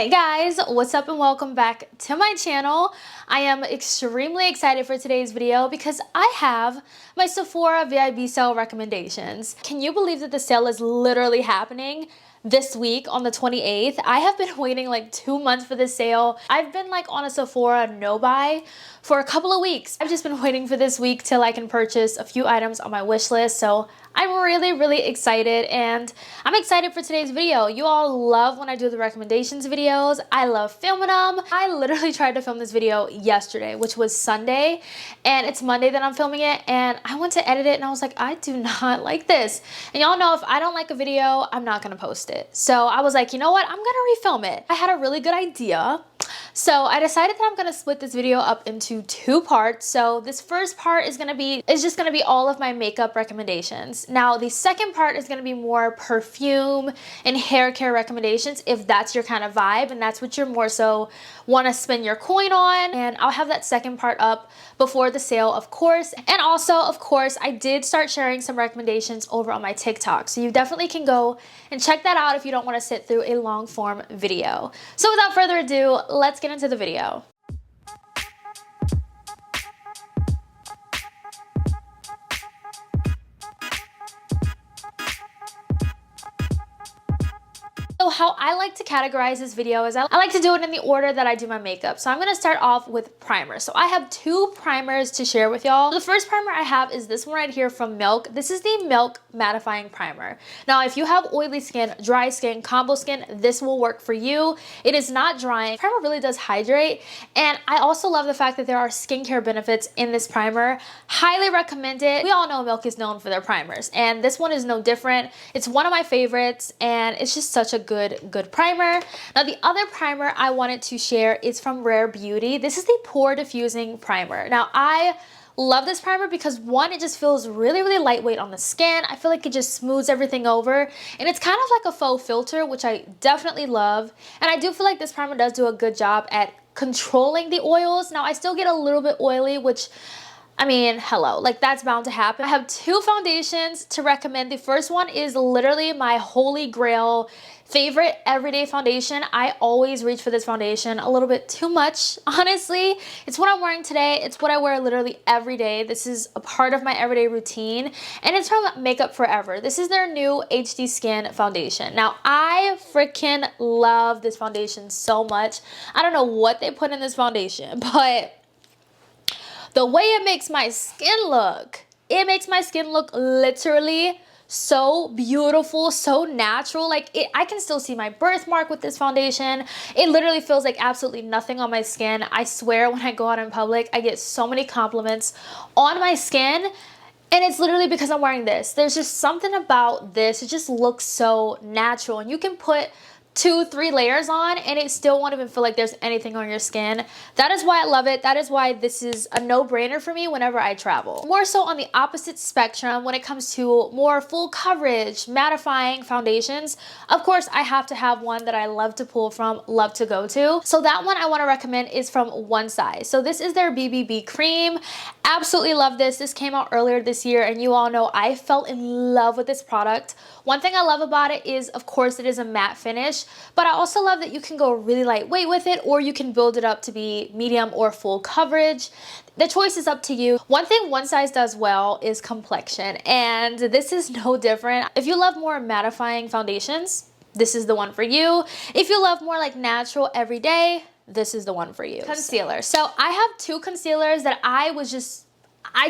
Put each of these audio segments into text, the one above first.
Hey guys, what's up and welcome back to my channel. I am extremely excited for today's video because I have my Sephora Vib sale recommendations. Can you believe that the sale is literally happening this week on the 28th? I have been waiting like 2 months for this sale. I've been like on a Sephora no buy for a couple of weeks. I've just been waiting for this week till I can purchase a few items on my wish list. So I'm really excited, and I'm excited for today's video. You all love when I do the recommendations videos. I love filming them. I literally tried to film this video yesterday, which was Sunday, and it's Monday that I'm filming it, and I went to edit it and I was like, I do not like this. And y'all know if I don't like a video, I'm not gonna post it. So I was like, you know what? I'm gonna refilm it. I had a really good idea. So I decided that I'm gonna split this video up into 2 parts. So this first part is just gonna be all of my makeup recommendations. Now the second part is gonna be more perfume and hair care recommendations if that's your kind of vibe and that's what you're more so wanna spend your coin on. And I'll have that second part up before the sale, of course. And also, of course, I did start sharing some recommendations over on my TikTok. So you definitely can go and check that out if you don't wanna sit through a long form video. So without further ado, let's get into the video. So how I like to categorize this video is I like to do it in the order that I do my makeup. So I'm going to start off with primer. So I have 2 primers to share with y'all. The first primer I have is this one right here from Milk. This is the Milk Mattifying Primer. Now if you have oily skin, dry skin, combo skin, this will work for you. It is not drying. Primer really does hydrate, and I also love the fact that there are skincare benefits in this primer. Highly recommend it. We all know Milk is known for their primers, and this one is no different. It's one of my favorites, and it's just such a good primer. Now the other primer I wanted to share is from Rare Beauty. This is the Pore Diffusing Primer. Now I love this primer because one, it just feels really lightweight on the skin. I feel like it just smooths everything over, and it's kind of like a faux filter, which I definitely love. And I do feel like this primer does do a good job at controlling the oils. Now I still get a little bit oily, which I mean, hello, like that's bound to happen. I have 2 foundations to recommend. The first one is literally my holy grail favorite everyday foundation. I always reach for this foundation a little bit too much, honestly. It's what I'm wearing today. It's what I wear literally every day. This is a part of my everyday routine, and it's from Makeup Forever. This is their new HD Skin foundation. Now, I freaking love this foundation so much. I don't know what they put in this foundation, but the way it makes my skin look, it makes my skin look literally so beautiful, so natural. Like I can still see my birthmark with this foundation. It literally feels like absolutely nothing on my skin. I swear when I go out in public, I get so many compliments on my skin. And it's literally because I'm wearing this. There's just something about this. It just looks so natural. And you can put 2-3 layers on and it still won't even feel like there's anything on your skin. That is why I love it. That is why this is a no-brainer for me whenever I travel. More so on the opposite spectrum when it comes to more full coverage, mattifying foundations. Of course, I have to have one that I love to pull from, love to go to. So that one I want to recommend is from One Size. So this is their BBB cream. Absolutely love this. This came out earlier this year, and you all know I fell in love with this product. One thing I love about it is, of course, it is a matte finish, but I also love that you can go really lightweight with it, or you can build it up to be medium or full coverage. The choice is up to you. One thing One Size does well is complexion, and this is no different. If you love more mattifying foundations, this is the one for you. If you love more like natural everyday, this is the one for you. Concealer. So I have 2 concealers that I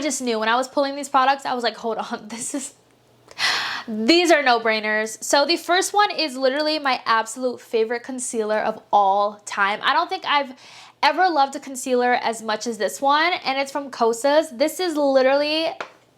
just knew when I was pulling these products. I was like, hold on, these are no-brainers. So the first one is literally my absolute favorite concealer of all time. I don't think I've ever loved a concealer as much as this one, and it's from Kosas. This is literally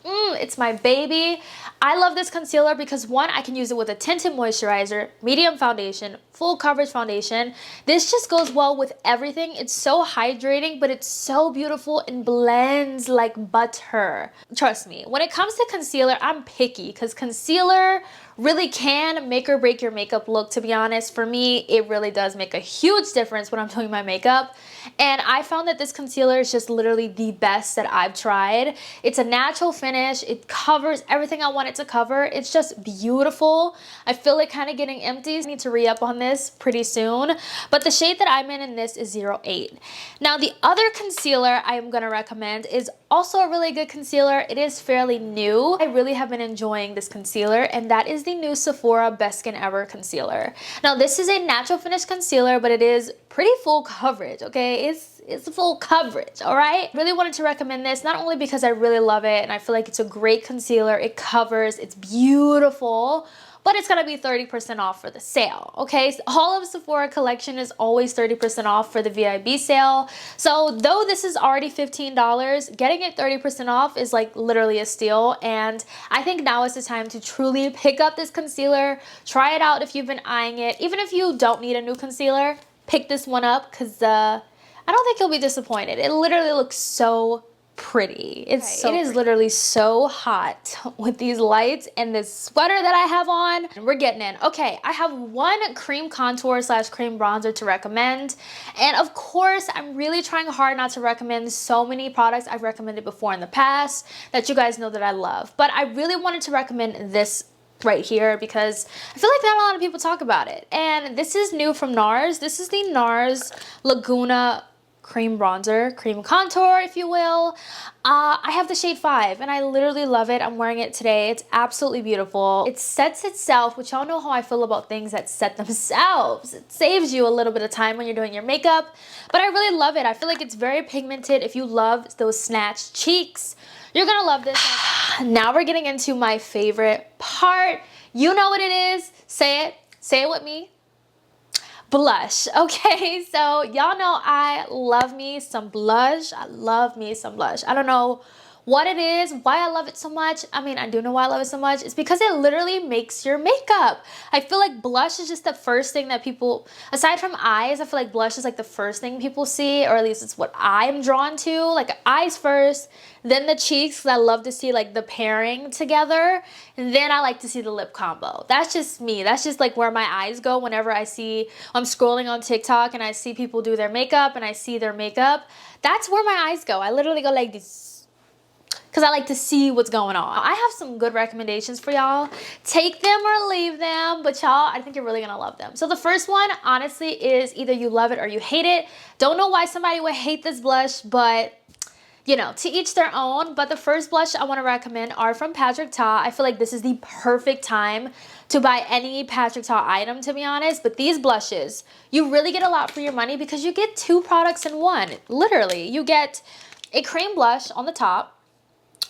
it's my baby. I love this concealer because one, I can use it with a tinted moisturizer, medium foundation, full coverage foundation. This just goes well with everything. It's so hydrating, but it's so beautiful and blends like butter. Trust me, when it comes to concealer, I'm picky because concealer really can make or break your makeup look, to be honest. For me, it really does make a huge difference when I'm doing my makeup. And I found that this concealer is just literally the best that I've tried. It's a natural finish. It covers everything I want it to cover. It's just beautiful. I feel like kind of getting empty. I need to re-up on this pretty soon. But the shade that I'm in this is 08. Now, the other concealer I am going to recommend is also a really good concealer. It is fairly new. I really have been enjoying this concealer, and that is the new Sephora Best Skin Ever concealer. Now, this is a natural finish concealer, but it is pretty full coverage, okay? It's full coverage, all right? Really wanted to recommend this, not only because I really love it and I feel like it's a great concealer, it covers, it's beautiful, but it's gonna be 30% off for the sale, okay? So all of Sephora collection is always 30% off for the VIB sale. So though this is already $15, getting it 30% off is like literally a steal. And I think now is the time to truly pick up this concealer. Try it out if you've been eyeing it. Even if you don't need a new concealer, pick this one up because I don't think you'll be disappointed. It literally looks so pretty. It is literally so hot with these lights and this sweater that I have on, and we're getting in. Okay, I have one cream contour slash cream bronzer to recommend, and of course I'm really trying hard not to recommend so many products I've recommended before in the past that you guys know that I love, but I really wanted to recommend this right here because I feel like not a lot of people talk about it. And this is new from NARS. This is the NARS Laguna cream bronzer, cream contour, if you will. I have the shade 5 and I literally love it. I'm wearing it today. It's absolutely beautiful. It sets itself, which y'all know how I feel about things that set themselves. It saves you a little bit of time when you're doing your makeup, but I really love it. I feel like it's very pigmented. If you love those snatched cheeks, you're gonna love this. Now we're getting into my favorite part. You know what it is. Say it. Say it with me. Blush. Okay, so y'all know I love me some blush. I love me some blush. I don't know what it is, why I love it so much. I mean, I do know why I love it so much. It's because it literally makes your makeup. I feel like blush is just the first thing that people, aside from eyes, I feel like blush is like the first thing people see, or at least it's what I'm drawn to. Like eyes first, then the cheeks, because I love to see like the pairing together, and then I like to see the lip combo. That's just me. That's just like where my eyes go whenever I'm scrolling on TikTok and I see people do their makeup and I see their makeup. That's where my eyes go. I literally go like this, because I like to see what's going on. I have some good recommendations for y'all. Take them or leave them, but y'all, I think you're really gonna love them. So the first one, honestly, is either you love it or you hate it. Don't know why somebody would hate this blush, but you know, to each their own. But the first blush I wanna recommend are from Patrick Ta. I feel like this is the perfect time to buy any Patrick Ta item, to be honest. But these blushes, you really get a lot for your money because you get 2 products in one. Literally, you get a cream blush on the top,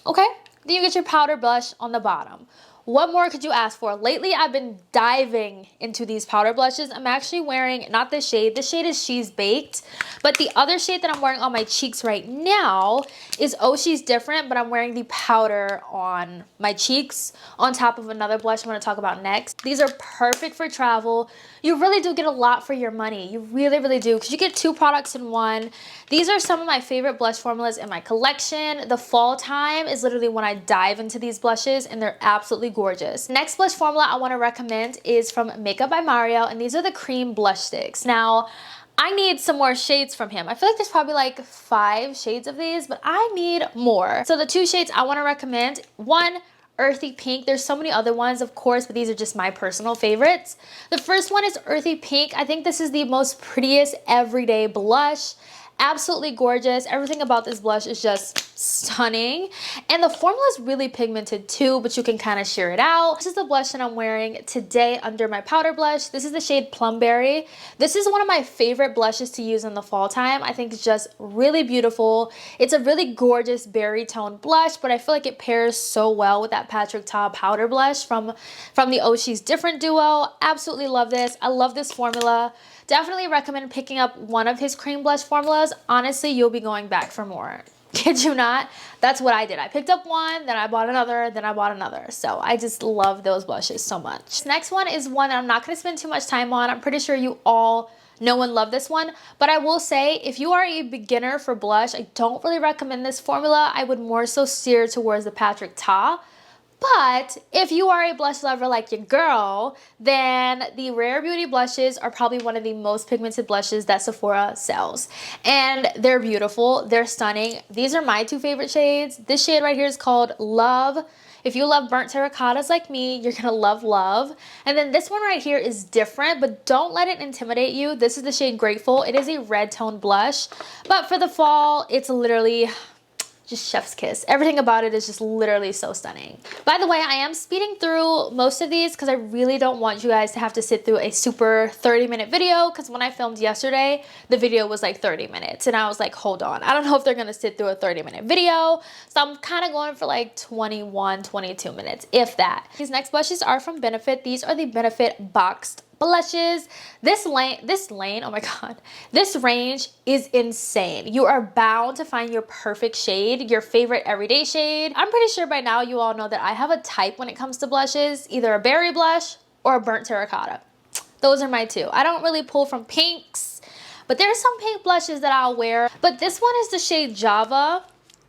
okay? Then you get your powder blush on the bottom. What more could you ask for? Lately, I've been diving into these powder blushes. I'm actually wearing, not this shade. This shade is She's Baked. But the other shade that I'm wearing on my cheeks right now is Oh She's Different, but I'm wearing the powder on my cheeks on top of another blush I'm going to talk about next. These are perfect for travel. You really do get a lot for your money. You really, really do, because you get 2 products in one. These are some of my favorite blush formulas in my collection. The fall time is literally when I dive into these blushes, and they're absolutely gorgeous. Next blush formula I want to recommend is from Makeup by Mario, and these are the cream blush sticks. Now, I need some more shades from him. I feel like there's probably like 5 shades of these, but I need more. So the 2 shades I want to recommend, one, Earthy Pink. There's so many other ones, of course, but these are just my personal favorites. The first one is Earthy Pink. I think this is the most prettiest everyday blush. Absolutely gorgeous. Everything about this blush is just stunning. And the formula is really pigmented too, but you can kind of sheer it out. This is the blush that I'm wearing today under my powder blush. This is the shade Plumberry. This is one of my favorite blushes to use in the fall time. I think it's just really beautiful. It's a really gorgeous berry tone blush, but I feel like it pairs so well with that Patrick Ta powder blush from the Oh She's Different duo. Absolutely love this. I love this formula. Definitely recommend picking up one of his cream blush formulas. Honestly, you'll be going back for more. Kid you not? That's what I did. I picked up one, then I bought another, then I bought another. So I just love those blushes so much. Next one is one that I'm not going to spend too much time on. I'm pretty sure you all know and love this one. But I will say, if you are a beginner for blush, I don't really recommend this formula. I would more so steer towards the Patrick Ta But if you are a blush lover like your girl, then the Rare Beauty blushes are probably one of the most pigmented blushes that Sephora sells. And they're beautiful. They're stunning. These are my two favorite shades. This shade right here is called Love. If you love burnt terracottas like me, you're gonna love Love. And then this one right here is different, but don't let it intimidate you. This is the shade Grateful. It is a red tone blush, but for the fall, it's literally just chef's kiss. Everything about it is just literally so stunning. By the way, I am speeding through most of these because I really don't want you guys to have to sit through a super 30-minute video, because when I filmed yesterday, the video was like 30 minutes and I was like, hold on, I don't know if they're gonna sit through a 30-minute video. So I'm kind of going for like 21, 22 minutes, if that. These next blushes are from Benefit. These are the Benefit boxed blushes. This lane, oh my god, this range is insane. You are bound to find your perfect shade, your favorite everyday shade. I'm pretty sure by now you all know that I have a type when it comes to blushes, either a berry blush or a burnt terracotta. Those are my two. I don't really pull from pinks, but there's some pink blushes that I'll wear. But this one is the shade Java.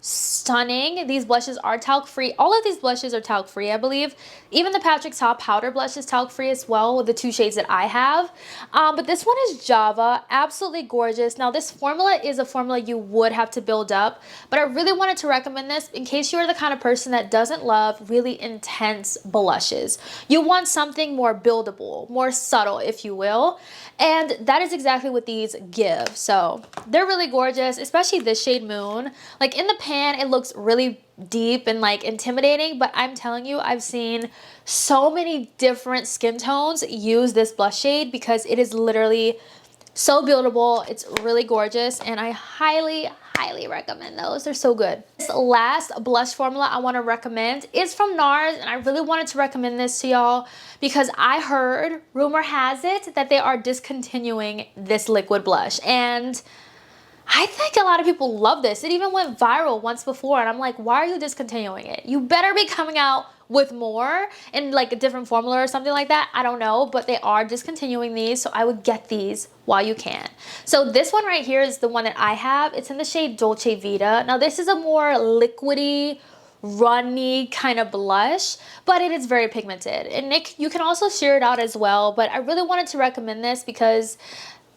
Stunning. These blushes are talc free. All of these blushes are talc free, I believe. Even the Patrick Ta powder blush is talc free as well, with the two shades that I have. But this one is Java. Absolutely gorgeous. Now this formula is a formula you would have to build up, but I really wanted to recommend this in case you're the kind of person that doesn't love really intense blushes. You want something more buildable, more subtle, if you will. And that is exactly what these give. So they're really gorgeous, especially this shade Moon. Like in the pan, it looks really deep and like intimidating, but I'm telling you, I've seen so many different skin tones use this blush shade because it is literally so buildable. It's really gorgeous, and I highly recommend those. They're so good. This last blush formula I want to recommend is from NARS, and I really wanted to recommend this to y'all because I heard, rumor has it, that they are discontinuing this liquid blush, and I think a lot of people love this. It even went viral once before, and I'm like, why are you discontinuing it? You better be coming out with more in like a different formula or something like that. I don't know, but they are discontinuing these, so I would get these while you can. So this one right here is the one that I have. It's in the shade Dolce Vita. Now this is a more liquidy, runny kind of blush, but it is very pigmented. And Nick, you can also sheer it out as well, but I really wanted to recommend this because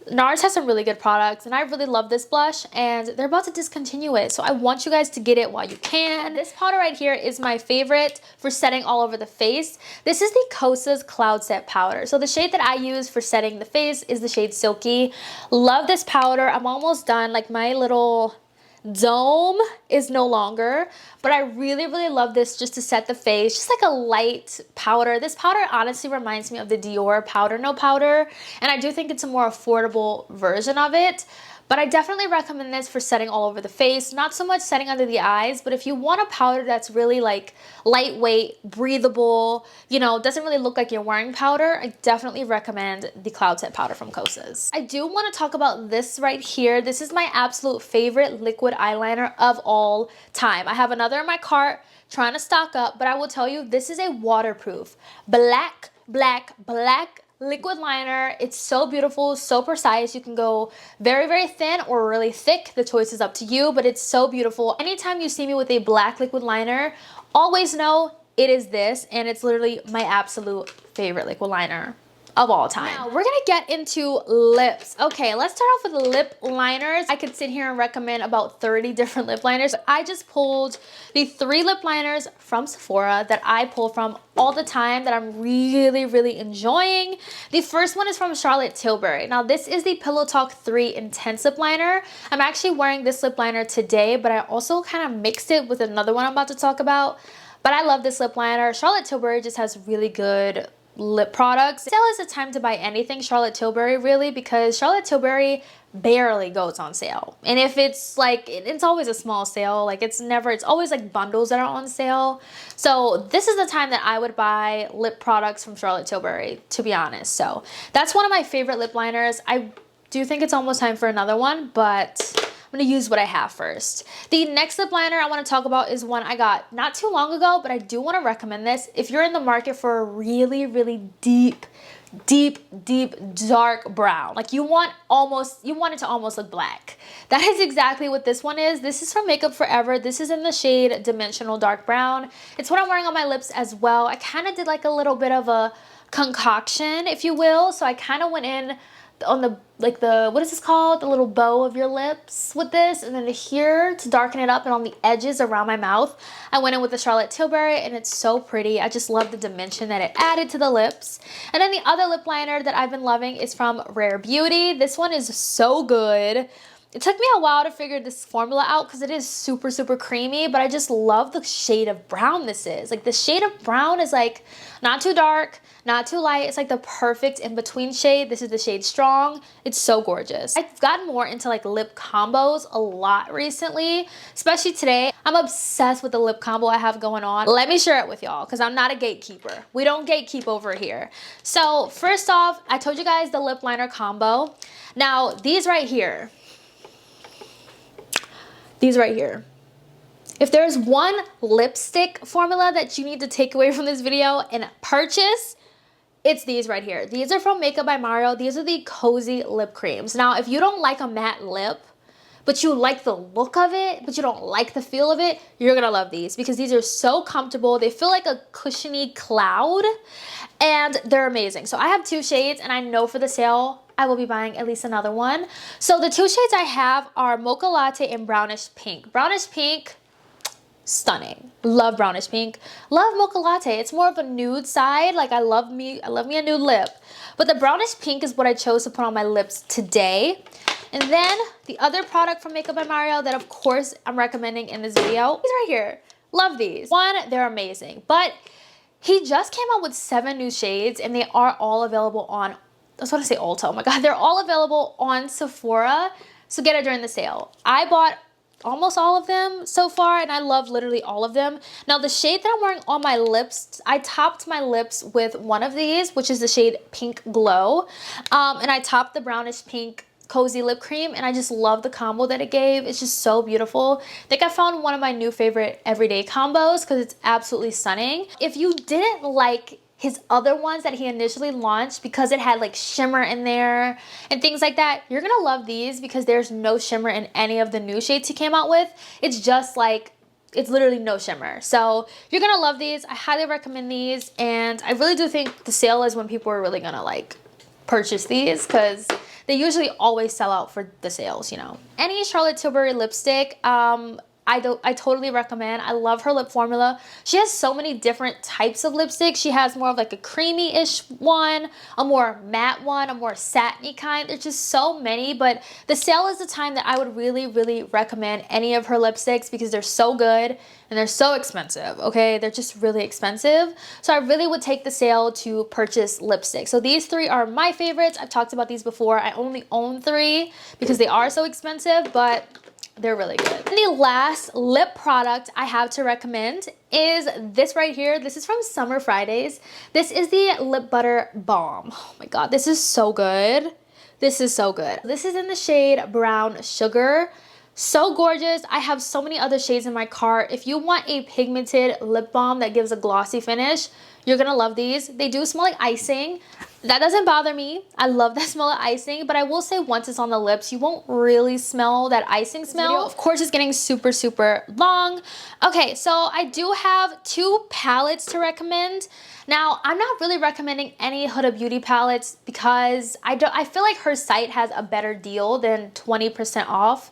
NARS has some really good products, and I really love this blush, and they're about to discontinue it, so I want you guys to get it while you can. This powder right here is my favorite for setting all over the face. This is the Kosas Cloud Set Powder. So the shade that I use for setting the face is the shade Silky. Love this powder. I'm almost done. Like my little dome is no longer, but I really love this just to set the face, just like a light powder. This powder honestly reminds me of the Dior Powder No Powder, and I do think it's a more affordable version of it. But I definitely recommend this for setting all over the face, not so much setting under the eyes, but if you want a powder that's really like lightweight, breathable, you know, doesn't really look like you're wearing powder, I definitely recommend the Cloud Set Powder from Kosas. I do want to talk about this right here. This is my absolute favorite liquid eyeliner of all time. I have another in my cart trying to stock up, but I will tell you, this is a waterproof black liquid liner. It's so beautiful, so precise. You can go very thin or really thick. The choice is up to you, but it's so beautiful. Anytime you see me with a black liquid liner, always know it is this, and it's literally my absolute favorite liquid liner of all time. Now we're gonna get into lips. Okay, let's start off with lip liners. I could sit here and recommend about 30 different lip liners. I just pulled the 3 lip liners from Sephora that I pull from all the time that I'm really enjoying. The first one is from Charlotte Tilbury. Now this is the Pillow Talk 3 Intense Lip Liner. I'm actually wearing this lip liner today, but I also kind of mixed it with another one I'm about to talk about. But I love this lip liner. Charlotte Tilbury just has really good lip products. Sale is the time to buy anything Charlotte Tilbury, really, because Charlotte Tilbury barely goes on sale. And if it's like, it's always a small sale. Like it's always like bundles that are on sale. So this is the time that I would buy lip products from Charlotte Tilbury, to be honest. So that's one of my favorite lip liners. I do think it's almost time for another one, but I'm gonna use what I have first. The next lip liner I want to talk about is one I got not too long ago, but I do want to recommend this. If you're in the market for a really deep deep, deep, dark brown. Like you want it to almost look black. That is exactly what this one is. This is from Makeup Forever. This is in the shade Dimensional Dark Brown. It's what I'm wearing on my lips as well. I kind of did like a little bit of a concoction, if you will. So I kind of went in on the, like the, what is this called? The little bow of your lips with this. And then here to darken it up, and on the edges around my mouth, I went in with the Charlotte Tilbury, and it's so pretty. I just love the dimension that it added to the lips. And then the other lip liner that I've been loving is from Rare Beauty. This one is so good. It took me a while to figure this formula out because it is super, super creamy, but I just love the shade of brown this is. Like the shade of brown is like not too dark, not too light. It's like the perfect in-between shade. This is the shade Strong. It's so gorgeous. I've gotten more into like lip combos a lot recently, especially today. I'm obsessed with the lip combo I have going on. Let me share it with y'all because I'm not a gatekeeper. We don't gatekeep over here. So first off, I told you guys the lip liner combo. Now these right here, if there's one lipstick formula that you need to take away from this video and purchase, it's these right here. These are from Makeup by Mario. These are the Cozy Lip Creams. Now, if you don't like a matte lip, but you like the look of it, but you don't like the feel of it, you're gonna love these because these are so comfortable. They feel like a cushiony cloud, and they're amazing. So I have 2 shades, and I know for the sale, I will be buying at least another one. So the 2 shades I have are Mocha Latte and Brownish Pink. Brownish Pink, stunning. Love Brownish Pink. Love Mocha Latte. It's more of a nude side. Like I love me a nude lip. But the Brownish Pink is what I chose to put on my lips today. And then the other product from Makeup by Mario that of course I'm recommending in this video is right here. Love these. One, they're amazing. But he just came out with 7 new shades, and they are all available on, I was going to say Ulta. Oh my God. They're all available on Sephora. So get it during the sale. I bought almost all of them so far, and I love literally all of them. Now the shade that I'm wearing on my lips, I topped my lips with one of these, which is the shade Pink Glow. And I topped the Brownish Pink Cozy Lip Cream, and I just love the combo that it gave. It's just so beautiful. I think I found one of my new favorite everyday combos because it's absolutely stunning. If you didn't like his other ones that he initially launched because it had like shimmer in there and things like that, you're gonna love these because there's no shimmer in any of the new shades he came out with. It's just like, it's literally no shimmer. So you're gonna love these. I highly recommend these, and I really do think the sale is when people are really gonna like purchase these because they usually always sell out for the sales, you know. Any Charlotte Tilbury lipstick, I totally recommend. I love her lip formula. She has so many different types of lipstick. She has more of like a creamy-ish one, a more matte one, a more satiny kind. There's just so many, but the sale is the time that I would really, really recommend any of her lipsticks because they're so good and they're so expensive, okay? They're just really expensive. So I really would take the sale to purchase lipstick. So these 3 are my favorites. I've talked about these before. I only own 3 because they are so expensive, but they're really good. And the last lip product I have to recommend is this right here. This is from Summer Fridays. This is the Lip Butter Balm. Oh my God, this is so good. This is so good. This is in the shade Brown Sugar. So gorgeous. I have so many other shades in my cart. If you want a pigmented lip balm that gives a glossy finish, you're gonna love these. They do smell like icing. That doesn't bother me. I love that smell of icing, but I will say once it's on the lips, you won't really smell that icing smell. Of course, it's getting super, super long. Okay, so I do have 2 palettes to recommend. Now, I'm not really recommending any Huda Beauty palettes because I feel like her site has a better deal than 20% off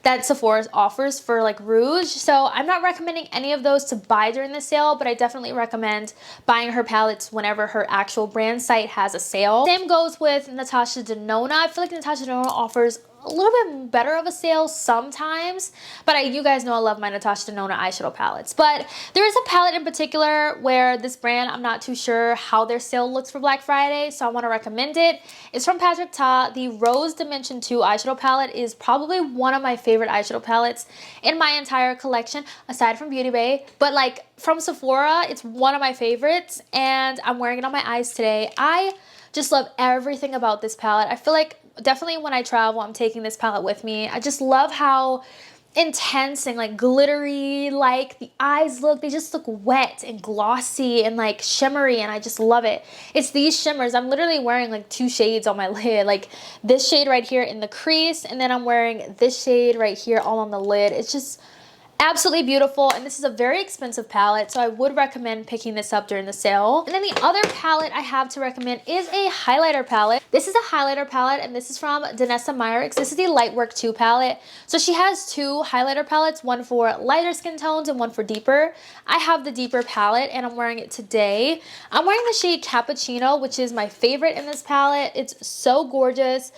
that Sephora offers for like rouge. So I'm not recommending any of those to buy during the sale, but I definitely recommend buying her palettes whenever her actual brand site has a sale. Same goes with Natasha Denona. I feel like Natasha Denona offers a little bit better of a sale sometimes, but you guys know I love my Natasha Denona eyeshadow palettes. But there is a palette in particular where this brand, I'm not too sure how their sale looks for Black Friday, so I want to recommend it. It's from Patrick Ta. The Rose Dimension 2 eyeshadow palette is probably one of my favorite eyeshadow palettes in my entire collection, aside from Beauty Bay. But like from Sephora, it's one of my favorites, and I'm wearing it on my eyes today. I just love everything about this palette. I feel like definitely when I travel, I'm taking this palette with me. I just love how intense and like glittery, like the eyes look, they just look wet and glossy and like shimmery, and I just love it. It's these shimmers. I'm literally wearing like 2 shades on my lid, like this shade right here in the crease, and then I'm wearing this shade right here all on the lid. It's just absolutely beautiful, and this is a very expensive palette, so I would recommend picking this up during the sale. And then the other palette I have to recommend is a highlighter palette. This is a highlighter palette, and this is from Danessa Myricks. This is the Lightwork 2 palette. So she has 2 highlighter palettes, one for lighter skin tones and one for deeper. I have the deeper palette, and I'm wearing it today. I'm wearing the shade Cappuccino, which is my favorite in this palette. It's so gorgeous.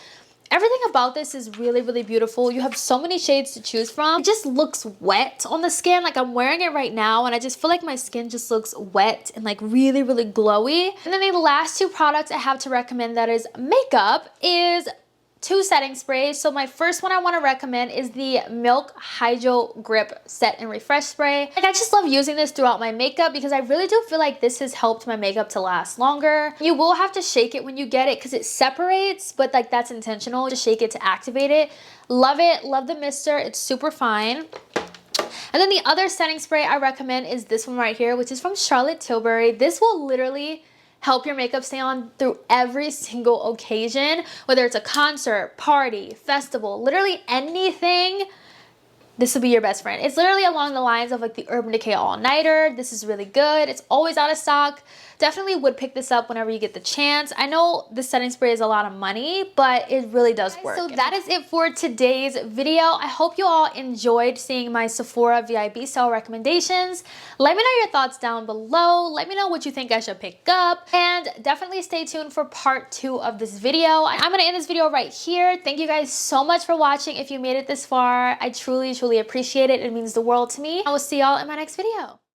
Everything about this is really, really beautiful. You have so many shades to choose from. It just looks wet on the skin. Like I'm wearing it right now, and I just feel like my skin just looks wet and like really, really glowy. And then the last 2 products I have to recommend that is makeup is 2 setting sprays. So my first one I want to recommend is the Milk Hydro Grip Set and Refresh Spray. Like I just love using this throughout my makeup because I really do feel like this has helped my makeup to last longer. You will have to shake it when you get it because it separates, but like that's intentional. Just shake it to activate it. Love it. Love the mister. It's super fine. And then the other setting spray I recommend is this one right here, which is from Charlotte Tilbury. This will literally help your makeup stay on through every single occasion, whether it's a concert, party, festival, literally anything. This will be your best friend. It's literally along the lines of like the Urban Decay All-Nighter. This is really good. It's always out of stock. Definitely would pick this up whenever you get the chance. I know the setting spray is a lot of money, but it really does work. So that is it for today's video. I hope you all enjoyed seeing my Sephora VIB sale recommendations. Let me know your thoughts down below. Let me know what you think I should pick up. And definitely stay tuned for part 2 of this video. I'm going to end this video right here. Thank you guys so much for watching. If you made it this far, I truly, truly appreciate it. It means the world to me. I will see y'all in my next video.